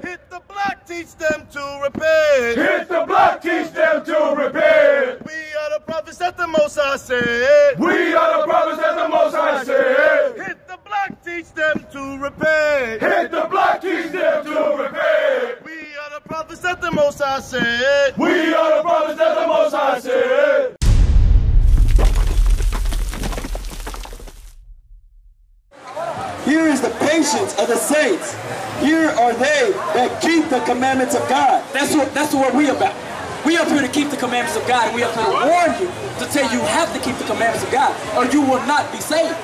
Hit the block, teach them to repent. Hit the block, teach them to repent. We are the prophets that the Most High said. We are the prophets that the Most High said. Hit the block, teach them to repent. Hit the block, teach them to repent. We are the prophets that the Most High said. We are the prophets that the Most High said. Here is the patience of the saints. Here are they that keep the commandments of God. That's what we about. We up here to keep the commandments of God, and we up here to warn you, to tell you have to keep the commandments of God, or you will not be saved.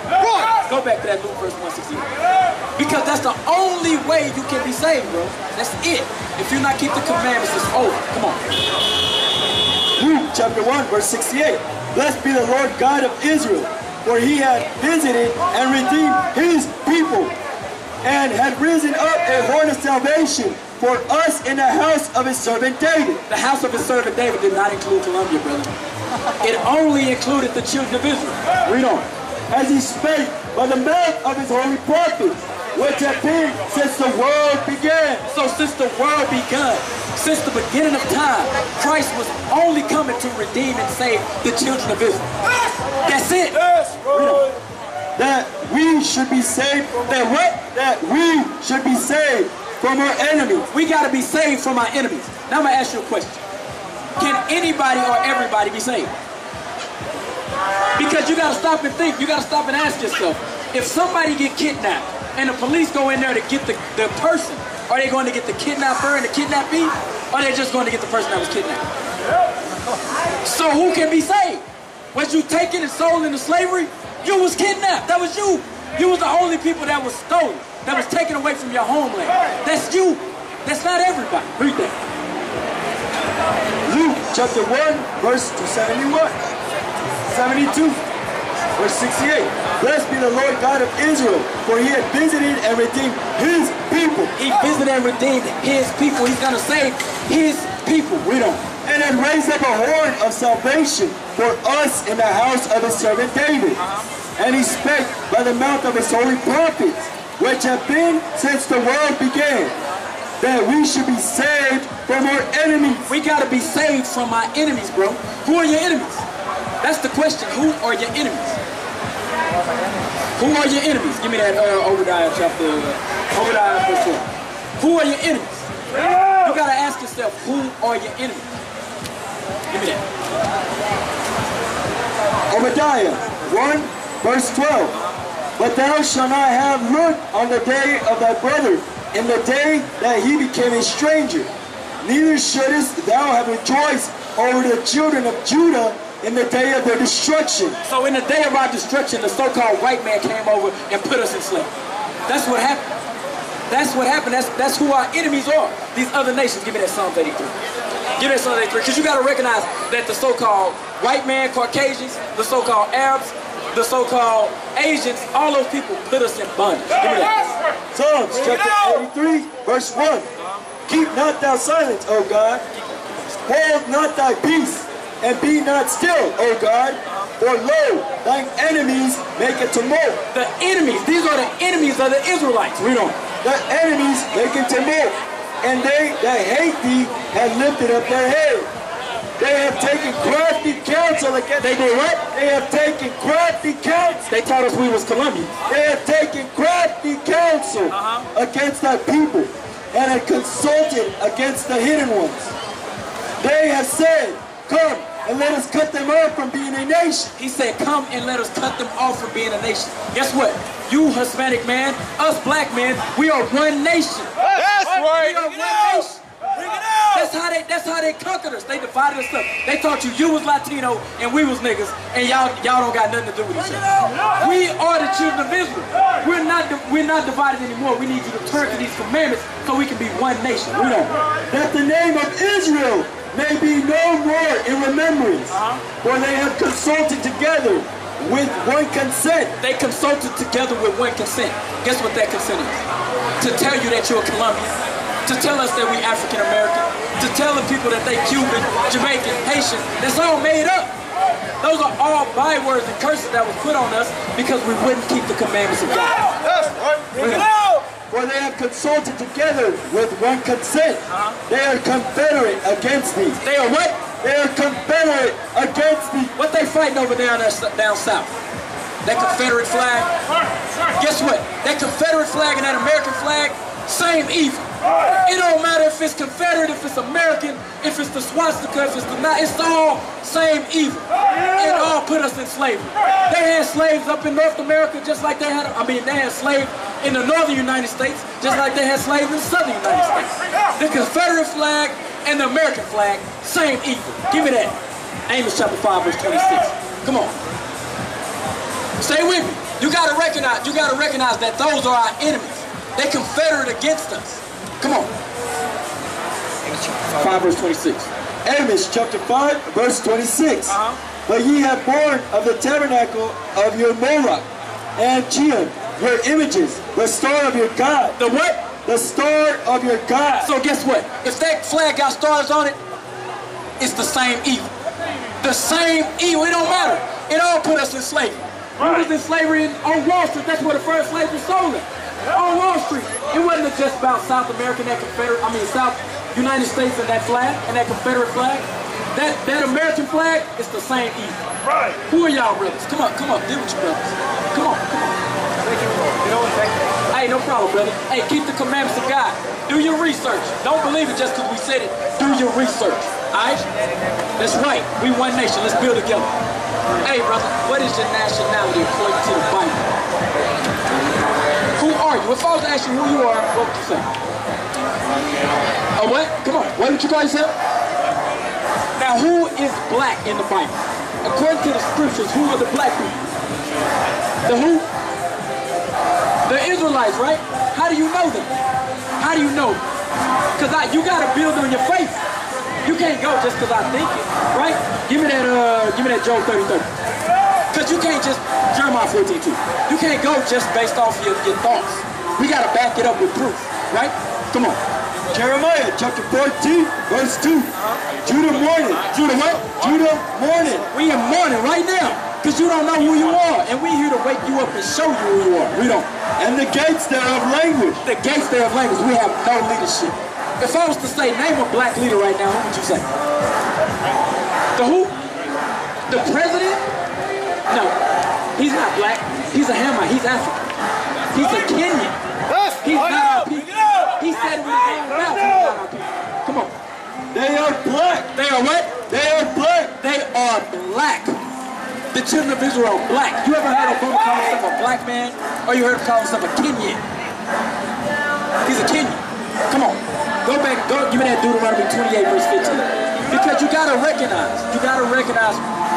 Go back to that Luke verse 168. Because that's the only way you can be saved, bro. That's it. If you not keep the commandments, it's over. Come on. Luke chapter 1 verse 68. Blessed be the Lord God of Israel, for he had visited and redeemed his people, and had risen up a horn of salvation for us in the house of his servant David. The house of his servant David did not include Columbia, brother. It only included the children of Israel. Read on. As he spake by the mouth of his holy prophets, which have been since the world began. So since the world began, since the beginning of time, Christ was only coming to redeem and save the children of Israel. That's it. Read on. That we should be saved. That what? That we should be saved from our enemies. We got to be saved from our enemies. Now I'm going to ask you a question. Can anybody or everybody be saved? Because you got to stop and think. You got to stop and ask yourself, if somebody get kidnapped and the police go in there to get the person, are they going to get the kidnapper and the kidnappee? Or are they just going to get the person that was kidnapped? So who can be saved? Was you taken and sold into slavery? You was kidnapped. That was you. You was the only people that was stolen, that was taken away from your homeland. That's you. That's not everybody. Read that. Luke chapter 1 verse 271. 72. Verse 68. Blessed be the Lord God of Israel, for he had visited and redeemed his people. He visited and redeemed his people. He's going to save his people. Read on. And had raised up a horn of salvation for us in the house of his servant David. And he spake by the mouth of his holy prophets, which have been since the world began, that we should be saved from our enemies. We got to be saved from our enemies, bro. Who are your enemies? That's the question. Who are your enemies? Who are your enemies? Give me that Obadiah chapter, Obadiah verse 12. Who are your enemies? You got to ask yourself, who are your enemies? Give me that. Obadiah 1 verse 12. But thou shalt not have looked on the day of thy brother, in the day that he became a stranger. Neither shouldest thou have rejoiced over the children of Judah in the day of their destruction. So in the day of our destruction, the so-called white man came over and put us in slavery. That's what happened. That's what happened. That's who our enemies are. These other nations. Give me that Psalm 83. Give me that Psalm 83. Because you got to recognize that the so-called white man, Caucasians, the so-called Arabs, the so-called Asians, all those people put us in bondage. Give me that. Psalms chapter 83 verse 1. Keep not thou silence, O God. Hold not thy peace, and be not still, O God. For lo, thine enemies make a tumult. The enemies, these are the enemies of the Israelites. Read on. The enemies make a tumult, and they that hate thee have lifted up their head. They have taken crafty counsel against. They did what? They have taken crafty counsel. They taught us we was Colombians. They have taken crafty counsel against thy people, and have consulted against the hidden ones. They have said, come and let us cut them off from being a nation. He said, come and let us cut them off from being a nation. Guess what? You Hispanic man, us black men, we are one nation. That's right. We are one nation. That's how they conquered us. They divided us up. They taught you was Latino and we was niggas, and y'all don't got nothing to do with each other. We are the children of Israel. We're not divided anymore. We need you to turn to these commandments so we can be one nation. We know that the name of Israel may be no more in remembrance, for they have consulted together with one consent. They consulted together with one consent. Guess what that consent is? To tell you that you're Colombian, to tell us that we African American, to tell the people that they Cuban, Jamaican, Haitian. That's all made up. Those are all bywords and curses that was put on us because we wouldn't keep the commandments of God. That's right. Bring it out. for they have consulted together with one consent. They are confederate against thee. They are what? They are confederate against thee. What they fighting over down south? That Confederate flag? Guess what? That Confederate flag and that American flag, same evil. It don't matter if it's Confederate, if it's American, if it's the swastika, if it's the not, it's all same evil. It all put us in slavery. They had slaves up in North America just like they had, they had slaves in the northern United States just like they had slaves in the southern United States. The Confederate flag and the American flag, same evil. Give me that. Amos chapter 5 verse 26. Come on. Stay with me. You gotta recognize that those are our enemies. They confederate against us. Come on. Amos chapter 5 verse 26. Amos chapter 5 verse 26. But ye have borne of the tabernacle of your Moloch and Cheon, your images, the store of your God. The what? The store of your God. So guess what? If that flag got stars on it, it's the same evil. The same evil. It don't matter. It all put us in slavery. We was in slavery on Wall Street. That's where the first slaves were sold at. On Wall Street. It wasn't just about South America and that South United States and that flag and that Confederate flag. That American flag is the same evil. Right. Who are y'all brothers? Come on. Deal with your brothers. Come on. Hey, no problem, brother. Hey, keep the commandments of God. Do your research. Don't believe it just because we said it. Do your research. Alright? That's right. We one nation. Let's build together. Hey, brother, what is your nationality according to the Bible? Who are you? If I was to ask you who you are, what would you say? A what? Come on. What did you guys say? Now, who is black in the Bible? According to the scriptures, who are the black people? The who? The Israelites, right? How do you know them? How do you know? Because you got to build on your faith. You can't go just because I think it, right? Give me that Job 30:30. Because you can't just, Jeremiah 14:2. You can't go just based off your thoughts. We got to back it up with proof, right? Come on. Jeremiah chapter 14 verse 2. Judah mourning. Judah what? Judah mourning. We in mourning right now because you don't know who you are. And we here to wake you up and show you who you are. We don't. And the gates thereof language. The gates thereof language. We have no leadership. If I was to say, name a black leader right now, who would you say? The who? The president? No, he's not black. He's a Hamite. He's African. He's a Kenyan. He's not our people. He said it with his own mouth. He's not our people. Come on. They are black. They are what? They are black. They are black. The children of Israel are black. You ever heard Obama call himself a black man? Or you heard him call himself a Kenyan? He's a Kenyan. Come on. Go back, give me that Deuteronomy 28 verse 15. Because you gotta recognize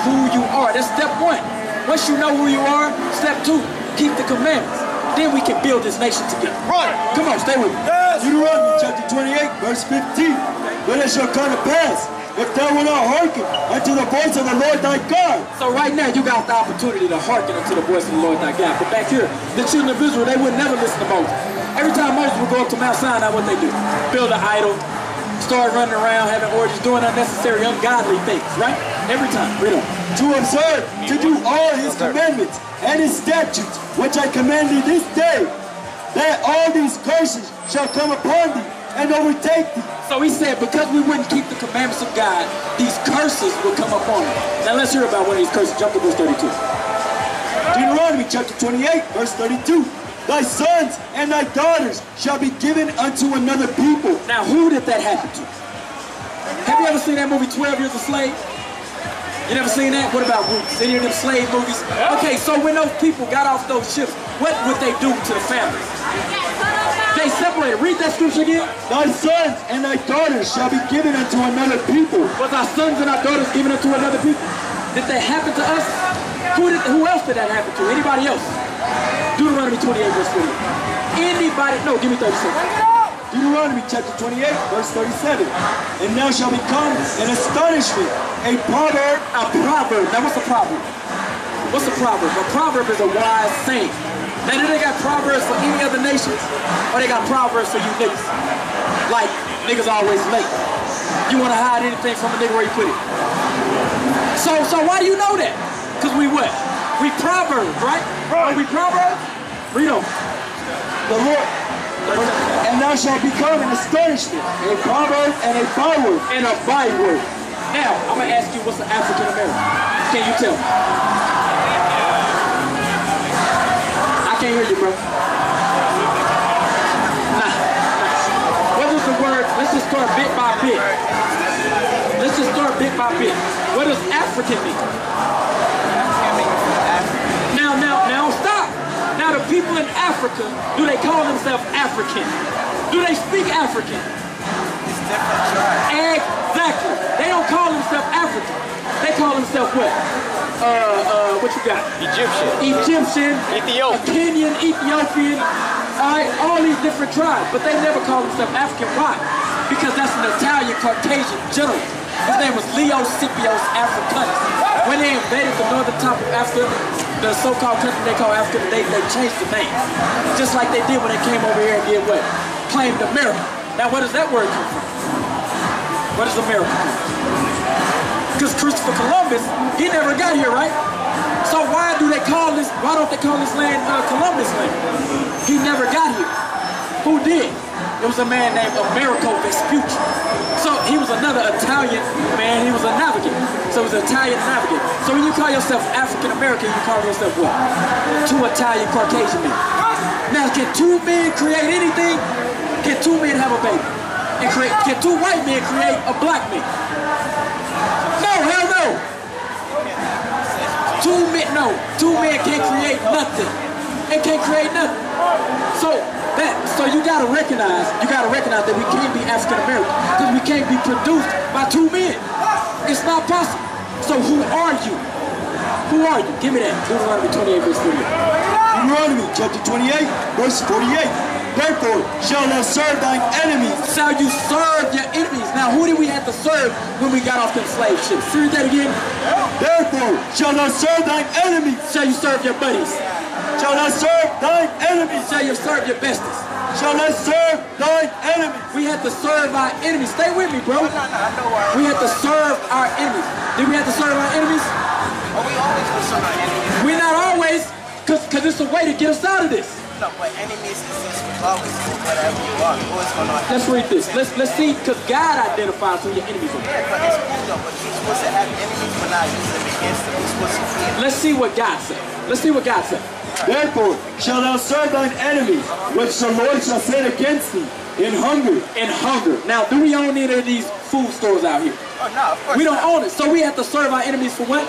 who you are. That's step one. Once you know who you are, step two, keep the commandments. Then we can build this nation together. Right. Come on, stay with me. Deuteronomy chapter 28 verse 15. But it shall come to pass, if thou wilt not hearken unto the voice of the Lord thy God. So right now you got the opportunity to hearken unto the voice of the Lord thy God. But back here, the children of Israel, they would never listen to Moses. Every time Moses would go up to Mount Sinai, what they do? Build an idol, start running around, having orgies, doing unnecessary, ungodly things, right? Every time. Read on. To observe, to do all his commandments and his statutes, which I command thee this day, that all these curses shall come upon thee and overtake thee. So he said, because we wouldn't keep the commandments of God, these curses will come upon us. Now let's hear about one of these curses. Jump to verse 32. Deuteronomy chapter 28, verse 32. Thy sons and thy daughters shall be given unto another people. Now who did that happen to? Have you ever seen that movie 12 Years a Slave? You never seen that? What about Roots? Any of them slave movies? Okay, so when those people got off those ships, what would they do to the families? They separated. Read that scripture again. Thy sons and thy daughters shall be given unto another people. Was our sons and our daughters given unto another people? Did that happen to us? Who else did that happen to? Anybody else? Deuteronomy 28 verse 40. Anybody? No, give me 30 seconds. Deuteronomy chapter 28 verse 37. And now shall become an astonishment, a proverb. A proverb. Now what's a proverb? What's a proverb? A proverb is a wise saying. Now do they got proverbs for any other nations? Or they got proverbs for you niggas? Like, niggas always late. You want to hide anything from a nigga, where you put it? So why do you know that? Because we what? We proverbs, right? Are we proverbs? Read on. The And thou shalt become an astonishment, a proverb, and a byword. And a byword. Now, I'm going to ask you, what's an African American? Can you tell me? I can't hear you, bro. Nah. What is the word? Let's just start bit by bit. Let's just start bit by bit. What does African mean? Now, stop. Now, the people in Africa, do they call themselves African? Do they speak African? It's different tribes. Exactly. They don't call themselves African. They call themselves what? What you got? Egyptian. Ethiopian. Kenyan, Ethiopian. All these different tribes, but they never call themselves African. Why? Because that's an Italian Caucasian general. His name was Leo Scipios Africanus. When they invaded the northern top of Africa, the so-called country they call Africa, they changed the name. Just like they did when they came over here and did what? Claimed America. Now, where does that word come from? Where does America come from? Because Christopher Columbus, he never got here, right? So why don't they call this land Columbus land? He never got here. Who did? It was a man named Americo Vespucci. So he was another Italian man, he was a navigator. So he was an Italian navigator. So when you call yourself African American, you call yourself what? Two Italian Caucasian men. Now, can two men create anything? Can two men have a baby? And can two white men create a black man? No, hell no. Two men can't create nothing. They can't create nothing. So you gotta recognize that we can't be African American because we can't be produced by two men. It's not possible. So who are you? Who are you? Give me that. Deuteronomy 28 verse 48. Deuteronomy chapter 28 verse 48. Therefore shall thou serve thine enemies. Shall you serve your enemies? Now who did we have to serve when we got off the slave ships? Read that again. Therefore shall thou serve thine enemies. Shall you serve your buddies? Shall thou serve thine enemies. Shall you serve your besties? Shall thou serve thine enemies. We had to serve our enemies. Stay with me, bro. We had to serve our enemies. Did we have to serve our enemies? Oh, we always will serve our enemies. We're not always, because it's a way to get us out of this. No, but enemies is always whatever you are. Always gonna. Let's read this. Let's see, because God identifies who your enemies are. Yeah, but it's cool though. But you're supposed to have enemies, but not use them against them. You're supposed to fear. Let's see what God said. Let's see what God said. Therefore shall thou serve thine enemies, which the Lord shall send against thee in hunger. In hunger. Now, do we own any of these food stores out here? Oh no, of course we don't not. own it. So we have to serve our enemies for what?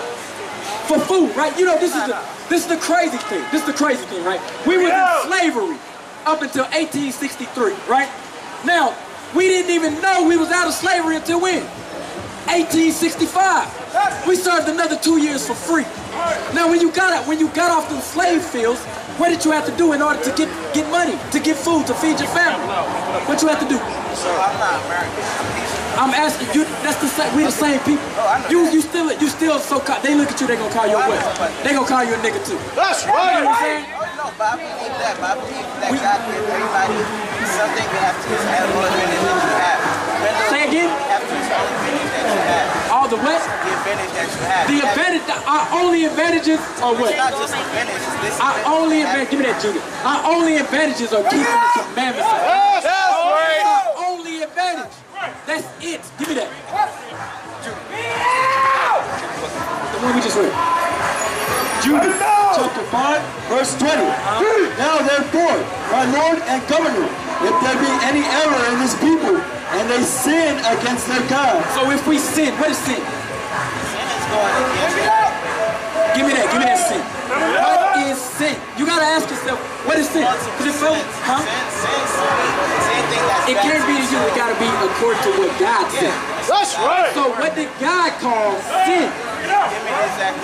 For food, right? You know, this is the crazy thing. This is the crazy thing, right? We were in slavery up until 1863, right? Now, we didn't even know we was out of slavery until when? 1865. We served another 2 years for free. Now, when you got off the slave fields, what did you have to do in order to get money, to get food, to feed your family? What you have to do? So I'm not American. I'm asking you. That's the same. We the same people. You still so. They look at you. They gonna call you a what? They gonna call you a nigga too. That's You know right. what I'm saying? Oh no, but I believe that. But I believe that God gives everybody something you have to use all the advantage that you have. Say again. You have to use all the advantage that you have. All the what? The advantage that you have. The advantage. Our only advantages are what? It's not just advantages. This Our only advantage. Give me that, Judith. Our only advantages are keeping the commandments of God. That's right. Our only advantage. That's it. Give me that. The one we just read. Jude chapter 5 verse 20. Now therefore, my Lord and Governor, if there be any error in this people, and they sin against their God. So if we sin, what is sin? sin is going against it. Give me that. Give me that sin. What is sin? You gotta ask yourself, what is sin? Because if huh? It can't be to you. It gotta be according to what God said. That's right. So what did God call sin?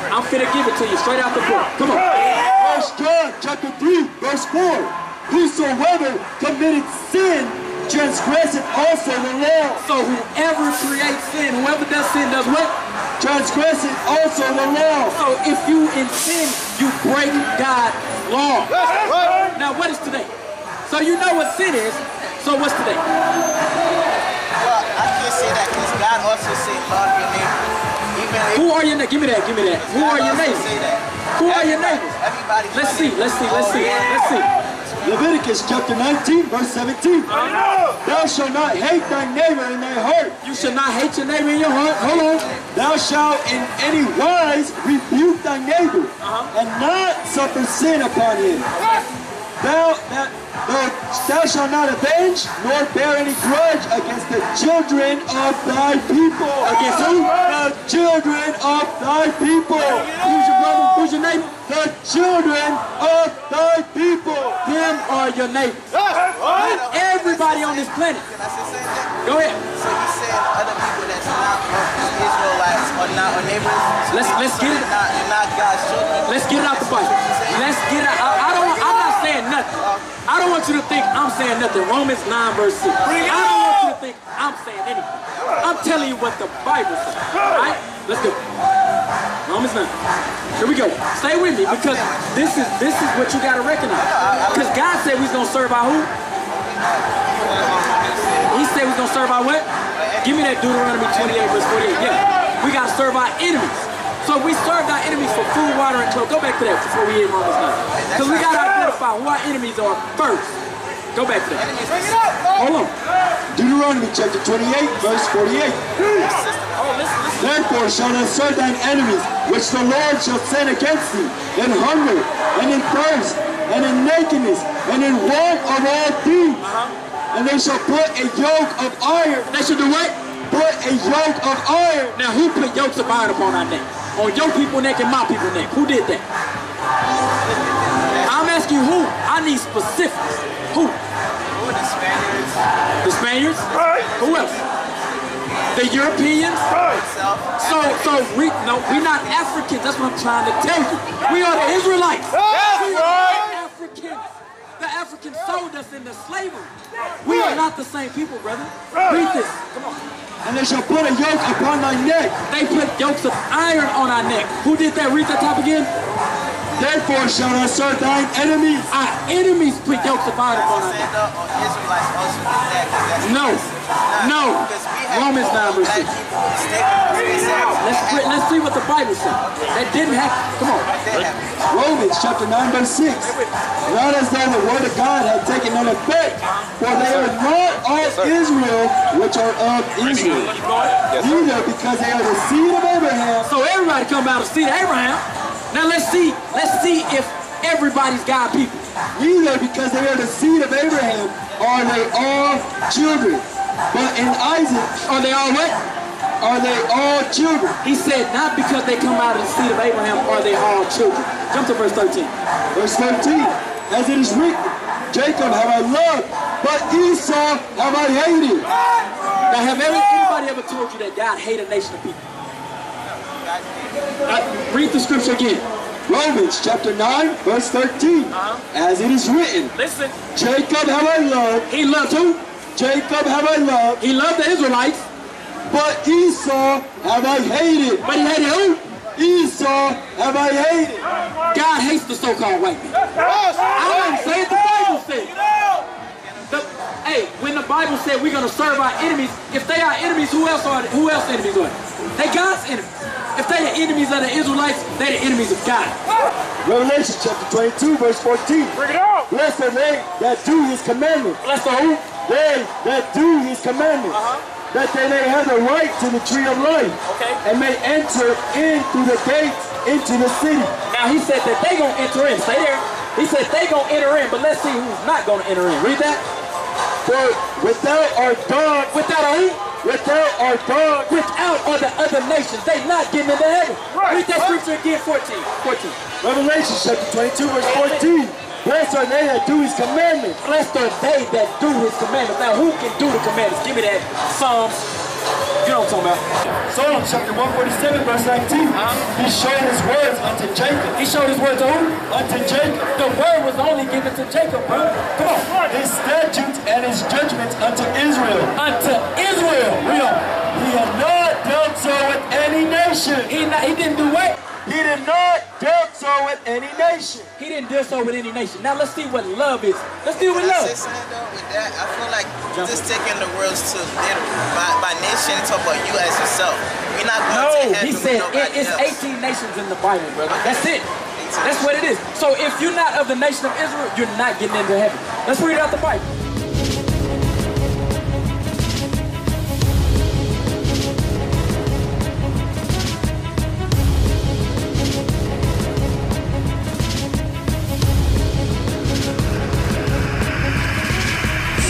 I'm finna give it to you straight out the book. Come on. 1 John chapter 3 verse 4. Whosoever committed sin transgresseth also the law. So whoever creates sin, whoever does sin does what? Transgresseth also the law. So if you in sin, you break God's law. That's right. Now what is today? So you know what sin is. So what's today? Well, I can't say that because God also said love your neighbor. Even if Who are your neighbors? Give me that. Give me that. Who are your neighbors? say that. Who are your neighbors? Everybody's Let's see. Let's see. Let's see. Let's see. Leviticus chapter 19, verse 17. Thou shalt not hate thy neighbor in thy heart. You should not hate your neighbor in your heart. Hold on. Thou shalt in any wise rebuke thy neighbor, and not suffer sin upon him. Thou shalt not avenge, nor bear any grudge against the children of thy people. Against who? The children of thy people. Who's your brother? Who's your neighbor? The children of thy people. Them are your neighbors. Not everybody on this planet. Can I say something? Go ahead. So you said other people that's not Israelites are not our neighbors? Let's get it. Not God's children? Let's get it out the Bible. Let's get it out. I'm not saying nothing. I don't want you to think I'm saying nothing. Romans 9 verse 6. I don't want you to think I'm saying anything. I'm telling you what the Bible says. Alright? Let's go. Romans 9. Here we go. Stay with me because this is what you gotta recognize. Because God said we was gonna serve our who? He said we was gonna serve our what? Give me that Deuteronomy 28 verse 48. Yeah. We gotta serve our enemies. So we served our enemies for food, water, and clothes. Go back to that before we hit Romans 9. Because we got to identify who our enemies are first. Go back to that. Hold on. Deuteronomy chapter 28, verse 48. Therefore shalt thou serve thine enemies, which the Lord shall send against thee, in hunger, and in thirst, and in nakedness, and in want of all things. And they shall put a yoke of iron. They should do what? Put a yoke of iron. Now who put yokes of iron upon our neck? On your people neck and my people neck. Who did that? I'm asking you who? I need specifics. Who? The Spaniards. The Spaniards? Who else? The Europeans? We're not Africans. That's what I'm trying to tell you. We are the Israelites. We are Africans. The Africans sold us into slavery. We are not the same people, brother. Read this. Come on. And they shall put a yoke upon thy neck. They put yokes of iron on our neck. Who did that? Read that top again. Therefore shall thou serve thine enemies. Our enemies put yokes of iron upon our neck. Israelites also did that. No. Romans 9 verse 6. Let's see what the Bible says. That didn't happen. Come on. Romans chapter 9 verse 6. Not as though the word of God had taken no effect, for they are not all Israel which are of Israel. Neither because they are the seed of Abraham. So everybody come out of the seed of Abraham. Now let's see if everybody's God people. Neither because they are the seed of Abraham are they all children. But in Isaac, are they all what? Are they all children? He said, not because they come out of the seed of Abraham are they all children. Jump to verse 13. Verse 13. As it is written, Jacob have I loved, but Esau have I hated. Now have anybody ever told you that God hated a nation of people? Read the scripture again. Romans chapter 9, verse 13. As it is written, listen. Jacob have I loved. He loved who? Jacob have I loved. He loved the Israelites. But Esau have I hated. But he hated who? Esau have I hated. God hates the so-called white man. I didn't say it, the Bible said. Hey, when the Bible said we're going to serve our enemies, if they are enemies, who else enemies are they? They God's enemies. If they the enemies of the Israelites, they the enemies of God. Revelation chapter 22, verse 14. Bring it out. Blessed are they that do his commandments. Blessed are who? They that do his commandments. That they may have the right to the tree of life. Okay. And may enter in through the gates into the city. Now he said that they gonna enter in. Stay there. He said they gonna enter in, but let's see who's not gonna enter in. Read that. For without our God, without who? Without our God, without are the other nations. They not getting into heaven. Read that scripture again, 14. Revelation chapter 22, verse 14. Blessed are they that do his commandments. Blessed are they that do his commandments. Now who can do the commandments? Give me that. Psalms. You know what I'm talking about. Psalm chapter 147, verse 19. He showed his words unto Jacob. He showed his words to who? Unto Jacob. The word was only given to Jacob, bro. Come on. His statutes and his judgments unto Israel. Unto Israel. Read on. He had not dealt so with any nation. He didn't do what? He did not dealt so with any nation. He didn't deal so with any nation. Now let's see what love is. Let's deal with love. With that, I feel like just taking the words to literal. By nation, talk about you as yourself. We're not going to he said with it's else. 18 nations in the Bible, brother. That's it. That's what it is. So if you're not of the nation of Israel, you're not getting into heaven. Let's read out the Bible.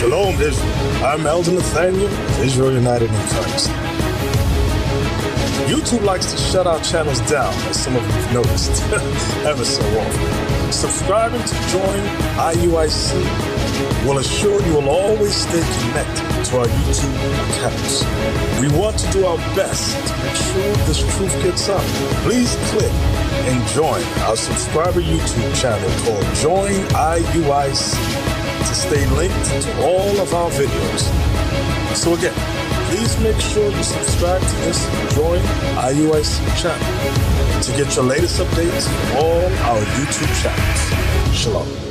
Shalom, Israel. I'm Elder Nathaniel of Israel United in Christ. YouTube likes to shut our channels down, as some of you have noticed, ever so often. Subscribing to join IUIC will assure you will always stay connected to our YouTube accounts. We want to do our best to make sure this truth gets out. Please click and join our subscriber YouTube channel called Join IUIC to stay linked to all of our videos. So again, please make sure you subscribe to this Join IUIC channel to get your latest updates from all our YouTube channels. Shalom.